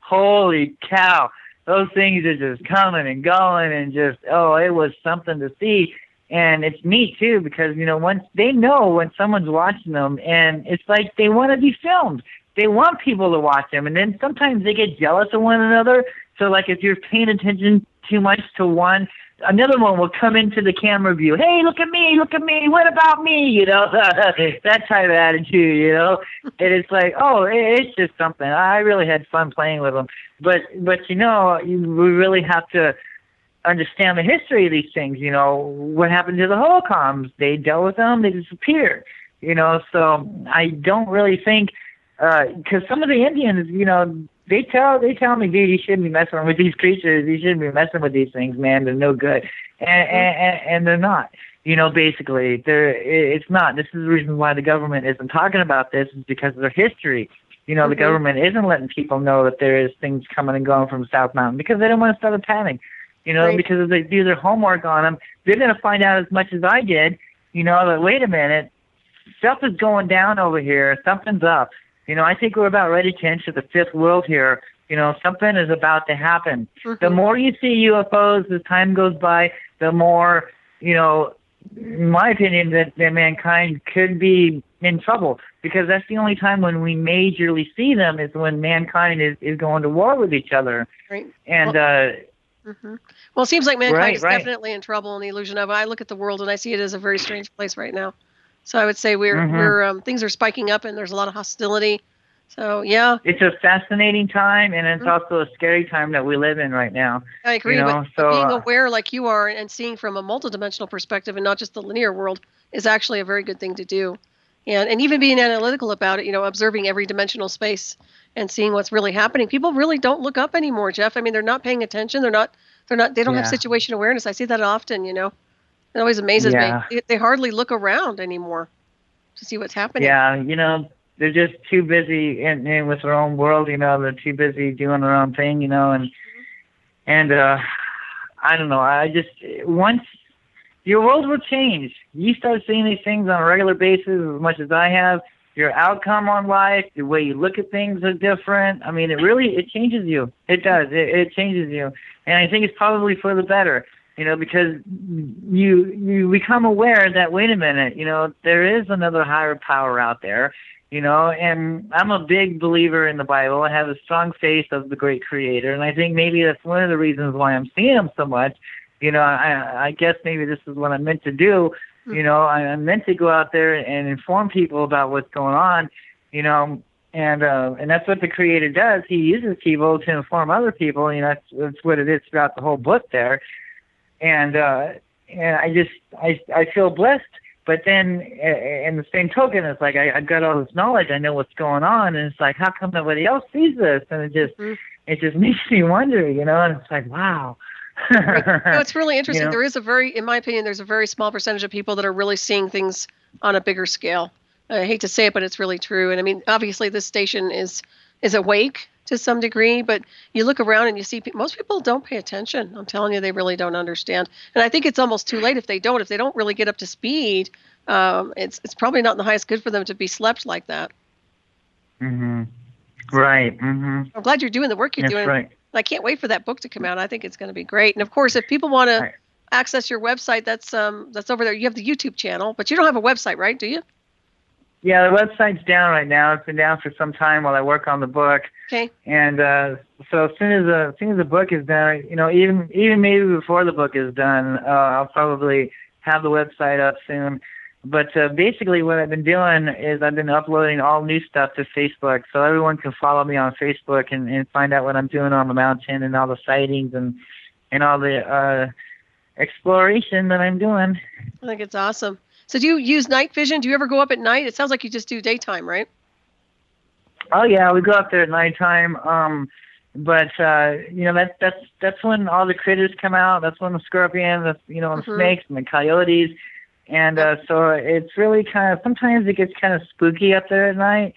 Holy cow. Those things are just coming and going and just, it was something to see. And it's neat, too, because, once they know when someone's watching them, and it's like they want to be filmed. They want people to watch them. And then sometimes they get jealous of one another. So, if you're paying attention too much to one, another one will come into the camera view. Hey, look at me, what about me? That type of attitude, And it's like, it's just something. I really had fun playing with them. But we really have to understand the history of these things. What happened to the Hohokams? They dealt with them, they disappeared. So I don't really think, because some of the Indians, they tell me, dude, you shouldn't be messing with these creatures. You shouldn't be messing with these things, man. They're no good, and they're not. Basically, it's not. This is the reason why the government isn't talking about this, is because of their history. The government isn't letting people know that there is things coming and going from South Mountain because they don't want to start a panic. Right. Because if they do their homework on them, they're going to find out as much as I did. That wait a minute, stuff is going down over here. Something's up. I think we're about ready to enter the fifth world here. Something is about to happen. The more you see UFOs as time goes by, the more, in my opinion, that mankind could be in trouble, because that's the only time when we majorly see them is when mankind is going to war with each other. Right. And well, it seems like mankind is definitely in trouble in the illusion of. I look at the world and I see it as a very strange place right now. So I would say we're things are spiking up and there's a lot of hostility. So yeah, it's a fascinating time, and it's also a scary time that we live in right now. I agree. But being aware like you are and seeing from a multidimensional perspective and not just the linear world is actually a very good thing to do. And even being analytical about it, observing every dimensional space and seeing what's really happening. People really don't look up anymore, Jeff. I mean, they're not paying attention. They don't have situation awareness. I see that often, It always amazes me. They hardly look around anymore to see what's happening. Yeah, they're just too busy in with their own world, they're too busy doing their own thing, and I don't know. Once your world will change, you start seeing these things on a regular basis as much as I have. Your outcome on life, the way you look at things are different. I mean, it changes you. It does. It changes you. And I think it's probably for the better, because you become aware that, wait a minute, there is another higher power out there, and I'm a big believer in the Bible. I have a strong faith of the great Creator. And I think maybe that's one of the reasons why I'm seeing him so much. I guess maybe this is what I'm meant to do. I'm meant to go out there and inform people about what's going on, and that's what the Creator does. He uses people to inform other people. That's what it is throughout the whole book there. And I feel blessed. But then, in the same token, it's like I've got all this knowledge. I know what's going on, and it's like, how come nobody else sees this? And it just makes me wonder, And it's like, wow. It's really interesting. There is in my opinion, there's a very small percentage of people that are really seeing things on a bigger scale. I hate to say it, but it's really true. And I mean, obviously, this station is awake to some degree, but you look around and you see most people don't pay attention. I'm telling you, they really don't understand. And I think it's almost too late if they don't really get up to speed. It's probably not in the highest good for them to be slept like that. Right. I'm glad you're doing the work you're doing. Right. I can't wait for that book to come out. I think it's going to be great. And of course, if people want to access your website, that's over there. You have the YouTube channel, but you don't have a website, right? Do you? Yeah, the website's down right now. It's been down for some time while I work on the book. Okay. And so as soon as the book is done, even maybe before the book is done, I'll probably have the website up soon. But basically what I've been doing is I've been uploading all new stuff to Facebook, so everyone can follow me on Facebook and find out what I'm doing on the mountain and all the sightings and all the exploration that I'm doing. I think it's awesome. So do you use night vision? Do you ever go up at night? It sounds like you just do daytime, right? Oh yeah, we go up there at nighttime. But that's when all the critters come out. That's when the scorpions, the snakes and the coyotes. And so it's really sometimes it gets kind of spooky up there at night.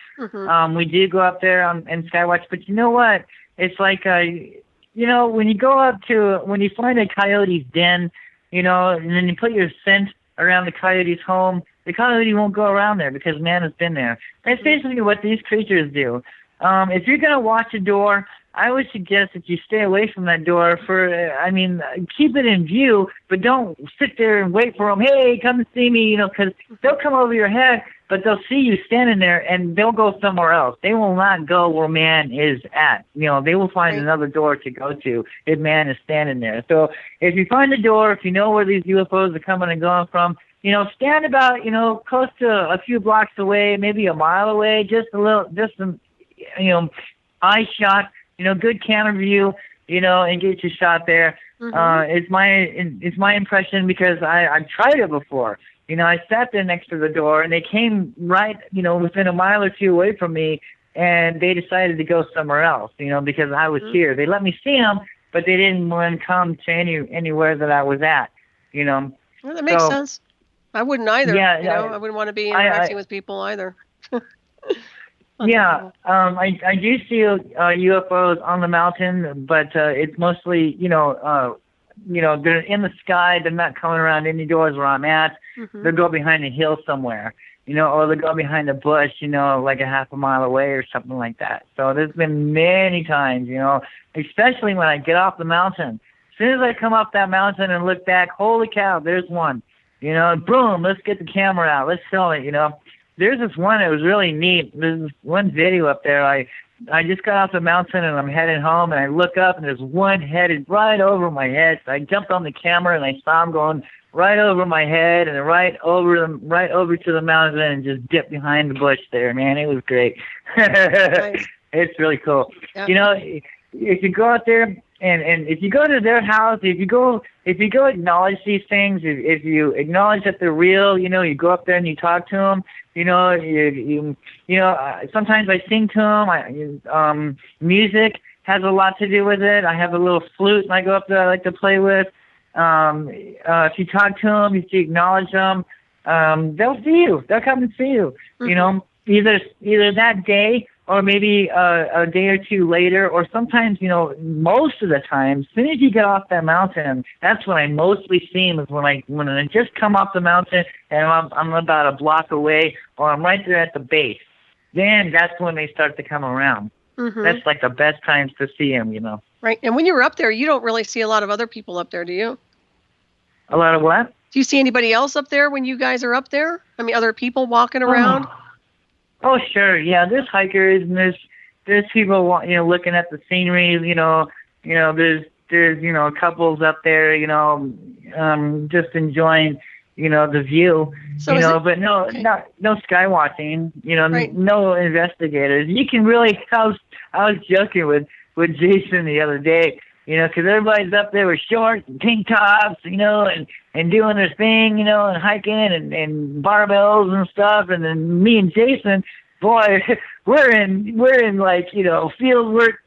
We do go up there and skywatch, but you know what? It's like, when you find a coyote's den, and then you put your scent around the coyote's home, the coyote won't go around there because man has been there. That's basically what these creatures do. If you're going to watch a door, I would suggest that you stay away from that door keep it in view, but don't sit there and wait for them. Hey, come and see me, because they'll come over your head, but they'll see you standing there and they'll go somewhere else. They will not go where man is at. They will find another door to go to if man is standing there. So if you find a door, if you know where these UFOs are coming and going from, stand about, close to a few blocks away, maybe a mile away, just some, eye shot, good camera view, and get your shot there. It's my impression because I've tried it before. I sat there next to the door and they came right, within a mile or two away from me, and they decided to go somewhere else, because I was here. They let me see them, but they didn't want to come to anywhere that I was at, Well, that makes sense. I wouldn't either. Yeah, I wouldn't want to be interacting with people either. Yeah, I do see UFOs on the mountain, but it's mostly, they're in the sky. They're not coming around any doors where I'm at. They'll go behind a hill somewhere, or they'll go behind a bush, like a half a mile away or something like that. So there's been many times, especially when I get off the mountain. As soon as I come off that mountain and look back, holy cow, there's one. Boom, let's get the camera out. Let's film it, There's this one that was really neat. There's this one video up there. I just got off the mountain and I'm heading home, and I look up and there's one headed right over my head. So I jumped on the camera and I saw him going right over my head and right over to the mountain and just dipped behind the bush there. Man, it was great. Nice. It's really cool. Yep. If you go out there and if you go to their house, if you go acknowledge these things, if you acknowledge that they're real, you go up there and you talk to them. Sometimes I sing to them. Music has a lot to do with it. I have a little flute and I go up there I like to play with. If you talk to them, if you acknowledge them, they'll see you. They'll come and see you. Either that day or maybe a day or two later, or sometimes, most of the time, as soon as you get off that mountain, that's when I mostly see them, is when I just come off the mountain and I'm about a block away, or I'm right there at the base. Then that's when they start to come around. That's like the best times to see them, Right. And when you were up there, you don't really see a lot of other people up there, do you? A lot of what? Do you see anybody else up there when you guys are up there? I mean, other people walking around? Oh, sure. Yeah, there's hikers and there's people, looking at the scenery. There's couples up there, just enjoying, the view. So but no, okay. no sky watching. Right. No investigators. You can really. I was joking with Jason the other day. Because everybody's up there with shorts and tank tops, and doing their thing, and hiking and barbells and stuff. And then me and Jason, boy, we're in like, field work,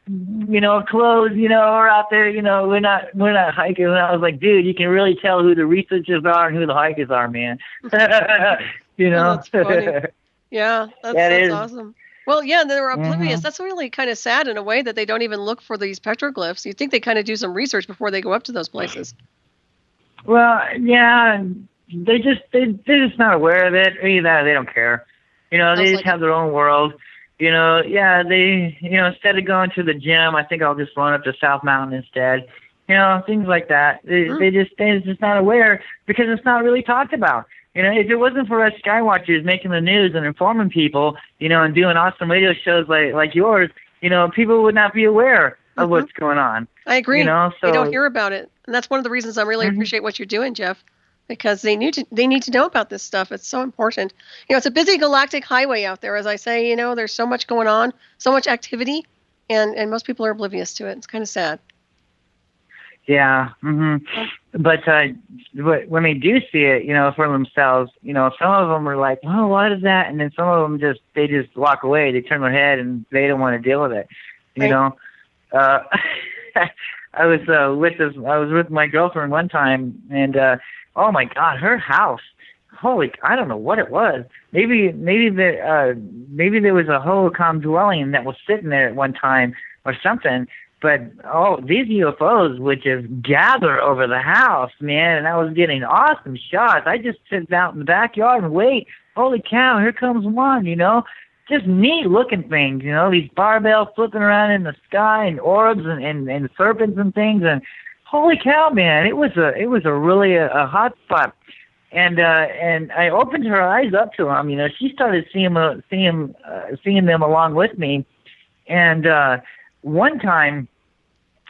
clothes, we're out there, we're not hiking. And I was like, dude, you can really tell who the researchers are and who the hikers are, man. Oh, that's funny. Yeah, that's awesome. Well, yeah, and they're oblivious. That's really kind of sad in a way that they don't even look for these petroglyphs. You'd think they kind of do some research before they go up to those places. Well, yeah, they're just not aware of it. Either they don't care. They just have their own world. Yeah, they, instead of going to the gym, I think I'll just run up to South Mountain instead. Things like that. They're just not aware because it's not really talked about. If it wasn't for us skywatchers making the news and informing people, and doing awesome radio shows like yours, people would not be aware of what's going on. I agree. So they don't hear about it, and that's one of the reasons I really appreciate what you're doing, Jeff, because they need to know about this stuff. It's so important. It's a busy galactic highway out there, as I say. There's so much going on, so much activity, and most people are oblivious to it. It's kind of sad. Yeah. But when they do see it, for themselves, some of them are like, oh, what is that? And then some of them just walk away. They turn their head and they don't want to deal with it. I was with my girlfriend one time, and oh my God, her house. Holy, I don't know what it was. Maybe there was a holocron dwelling that was sitting there at one time or something. But, these UFOs would just gather over the house, man, and I was getting awesome shots. I just sit out in the backyard and wait. Holy cow, here comes one, Just neat-looking things, these barbells flipping around in the sky and orbs and serpents and things. And holy cow, man, it was a really a hot spot. And I opened her eyes up to them. She started seeing them along with me. And one time,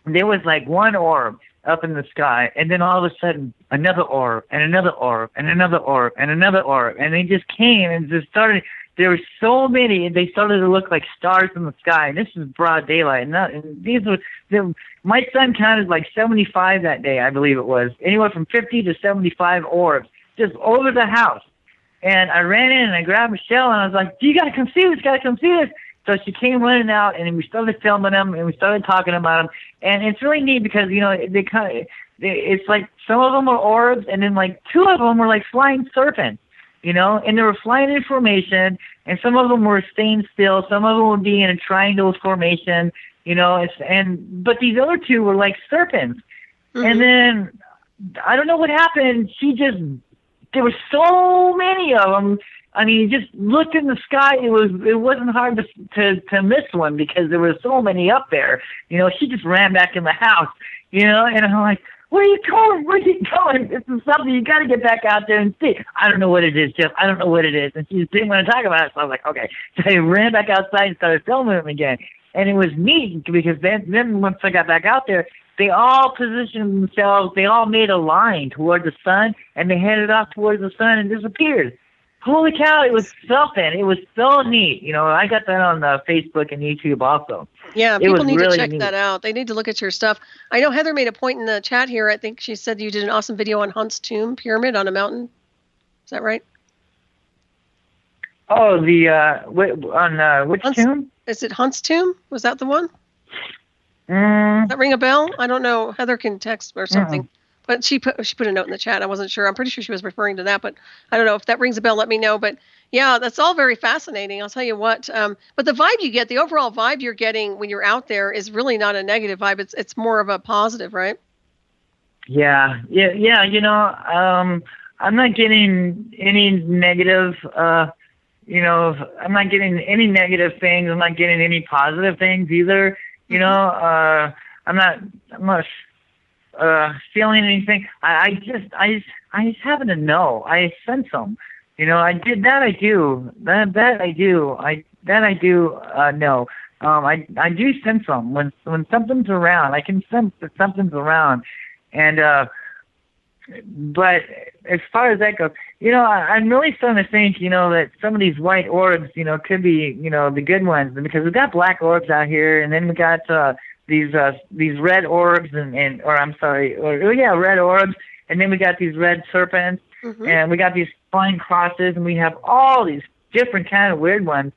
there was like one orb up in the sky, and then all of a sudden, another orb, and another orb, and another orb, and another orb, and they just came and just started. There were so many, and they started to look like stars in the sky. And this is broad daylight. And these were my son counted like 75 that day, I believe it was, anywhere from 50 to 75 orbs just over the house. And I ran in and I grabbed Michelle and I was like, "You gotta come see this! Gotta come see this!" So she came running out, and we started filming them, and we started talking about them. And it's really neat because, it's like some of them were orbs, and then like two of them were like flying serpents, and they were flying in formation, and some of them were staying still. Some of them would be in a triangle formation, but these other two were like serpents. And then I don't know what happened. There were so many of them. I mean, you just looked in the sky. It wasn't hard to miss one because there were so many up there. She just ran back in the house. And I'm like, where are you going? Where are you going? This is something you got to get back out there and see. I don't know what it is, Jeff. I don't know what it is. And she didn't want to talk about it. So I was like, okay. So I ran back outside and started filming them again. And it was neat because then once I got back out there, they all positioned themselves. They all made a line toward the sun, and they headed off towards the sun and disappeared. Holy cow, it was something. It was so neat. I got that on Facebook and YouTube also. Yeah, people need to check that out. They need to look at your stuff. I know Heather made a point in the chat here. I think she said you did an awesome video on Hunt's Tomb Pyramid on a mountain. Is that right? Oh, which tomb? Is it Hunt's Tomb? Was that the one? Does that ring a bell? I don't know. Heather can text or something. But she put a note in the chat. I wasn't sure. I'm pretty sure she was referring to that, but I don't know if that rings a bell. Let me know. But yeah, that's all very fascinating. I'll tell you what. But the vibe you get, the overall vibe you're getting when you're out there, is really not a negative vibe. It's more of a positive, right? Yeah. I'm not getting any negative. I'm not getting any negative things. I'm not getting any positive things either. I'm not feeling anything. I just happen to know. I sense them. I did that. I do that. I do. I do know. I do sense them when something's around. I can sense that something's around, and but as far as that goes, I'm really starting to think, that some of these white orbs, could be, the good ones, because we've got black orbs out here, and then we got these red orbs red orbs, and then we got these red serpents, and we got these flying crosses, and we have all these different kind of weird ones.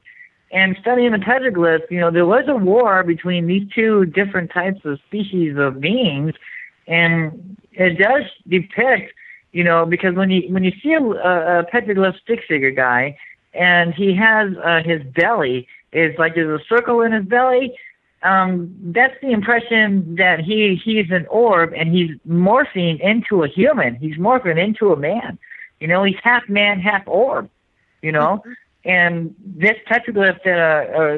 And studying the petroglyphs, there was a war between these two different types of species of beings, and it does depict, because when you see a petroglyph stick figure guy, and he has his belly is like there's a circle in his belly. That's the impression that he's an orb and he's morphing into a human. He's morphing into a man. He's half man, half orb. And this petroglyph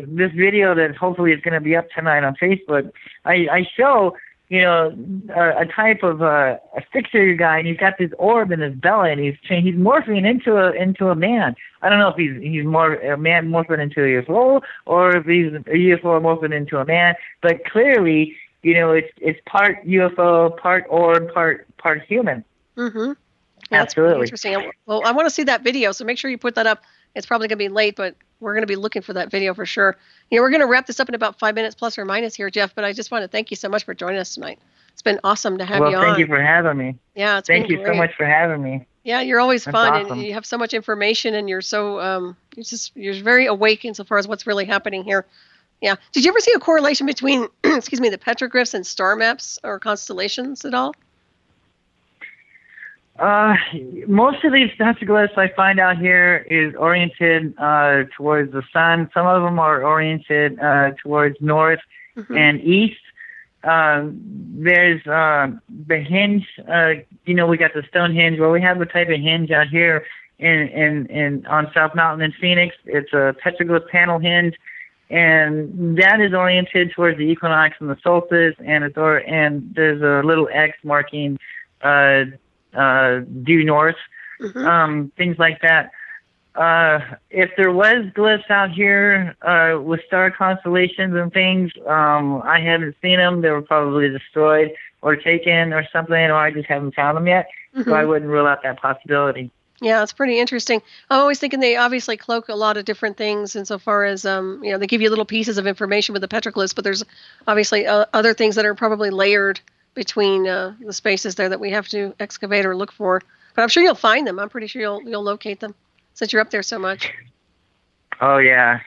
this video that hopefully is going to be up tonight on Facebook, I show a type of a stick figure guy, and he's got this orb in his belly, and he's morphing into a man. I don't know if he's more a man morphing into a UFO, or if he's a UFO morphing into a man. But clearly, it's part UFO, part orb, part human. Yeah, absolutely interesting. Well, I want to see that video, so make sure you put that up. It's probably going to be late, but we're going to be looking for that video for sure. We're going to wrap this up in about 5 minutes plus or minus here, Jeff, but I just want to thank you so much for joining us tonight. It's been awesome to have you on. Well, thank you for having me. Yeah, thank you so much for having me. Yeah, you're always That's fun, awesome. and you have so much information, and you're so you're very awake insofar as what's really happening here. Yeah. Did you ever see a correlation between the petroglyphs and star maps or constellations at all? Most of these petroglyphs I find out here is oriented towards the sun. Some of them are oriented towards north and east. There's the hinge. We got the stone hinge. Well, we have a type of hinge out here in on South Mountain in Phoenix. It's a petroglyph panel hinge, and that is oriented towards the equinox and the solstice. And there's a little X marking due north, things like that. If there was glyphs out here with star constellations and things, I haven't seen them. They were probably destroyed or taken or something, or I just haven't found them yet. So I wouldn't rule out that possibility. Yeah, it's pretty interesting. I'm always thinking they obviously cloak a lot of different things insofar as, they give you little pieces of information with the petroglyphs, but there's obviously other things that are probably layered between the spaces there that we have to excavate or look for. But I'm sure you'll find them. I'm pretty sure you'll locate them since you're up there so much. Oh yeah.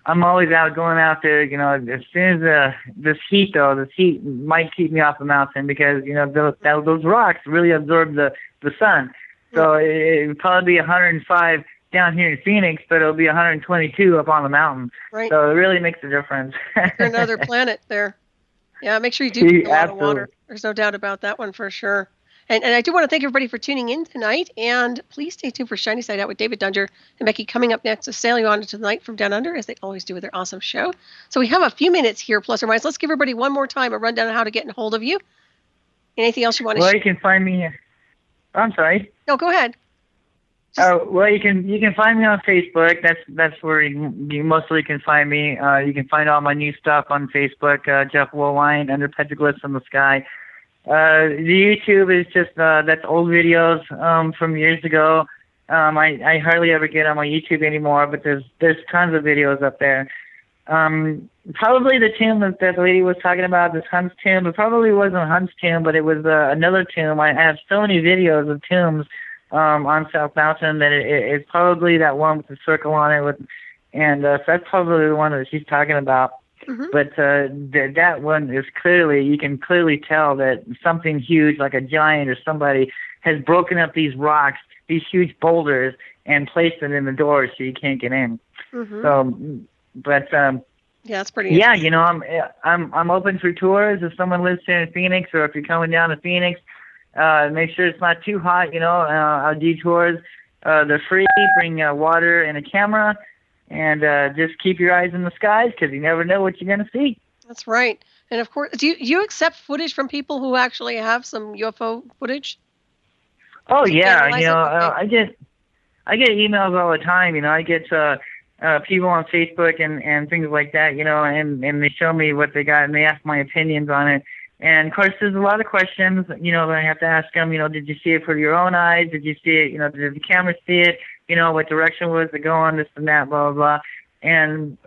I'm always going out there. As soon as this heat might keep me off the mountain because those rocks really absorb the sun. So it would probably be 105 down here in Phoenix, but it'll be 122 up on the mountain. Right. So it really makes a difference. You're another planet there. Yeah, make sure you do drink a lot of Absolutely. water. There's no doubt about that one for sure. And I do want to thank everybody for tuning in tonight. And please stay tuned for Shiny Side Out with David Dunger and Becky coming up next to sail you on into the night from down under, as they always do with their awesome show. So we have a few minutes here, plus or minus. Let's give everybody one more time a rundown on how to get in hold of you. Anything else you want to Well, you can find me. I'm sorry. No, go ahead. Well, you can find me on Facebook. That's where you mostly can find me. You can find all my new stuff on Facebook. Jeff Woolwine under Petroglyphs in the Sky. The YouTube is just that's old videos from years ago. I hardly ever get on my YouTube anymore, but there's tons of videos up there. Probably the tomb that the lady was talking about, this Hunt's tomb. It probably wasn't Hunt's tomb, but it was another tomb. I have so many videos of tombs on South Mountain that it's probably that one with the circle on it. So that's probably the one that she's talking about. Mm-hmm. But that one is you can clearly tell that something huge, like a giant or somebody, has broken up these rocks, these huge boulders, and placed them in the door so you can't get in. Mm-hmm. So, but yeah, that's pretty. Yeah, I'm open for tours if someone lives here in Phoenix, or if you're coming down to Phoenix. Make sure it's not too hot. I'll do tours. They're free. Bring water and a camera. And just keep your eyes in the skies, because you never know what you're going to see. That's right. And of course, do you accept footage from people who actually have some UFO footage? Oh yeah, I get emails all the time. I get people on Facebook and things like that. And they show me what they got, and they ask my opinions on it. And of course, there's a lot of questions. That I have to ask them. Did you see it with your own eyes? Did you see it? Did the camera see it? What direction was it going, this and that, blah, blah, blah. And,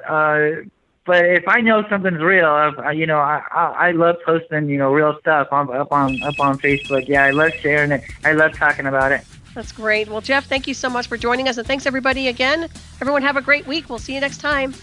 but if I know something's real, I love posting, real stuff up on Facebook. Yeah, I love sharing it. I love talking about it. That's great. Well, Jeff, thank you so much for joining us. And thanks, everybody, again. Everyone have a great week. We'll see you next time.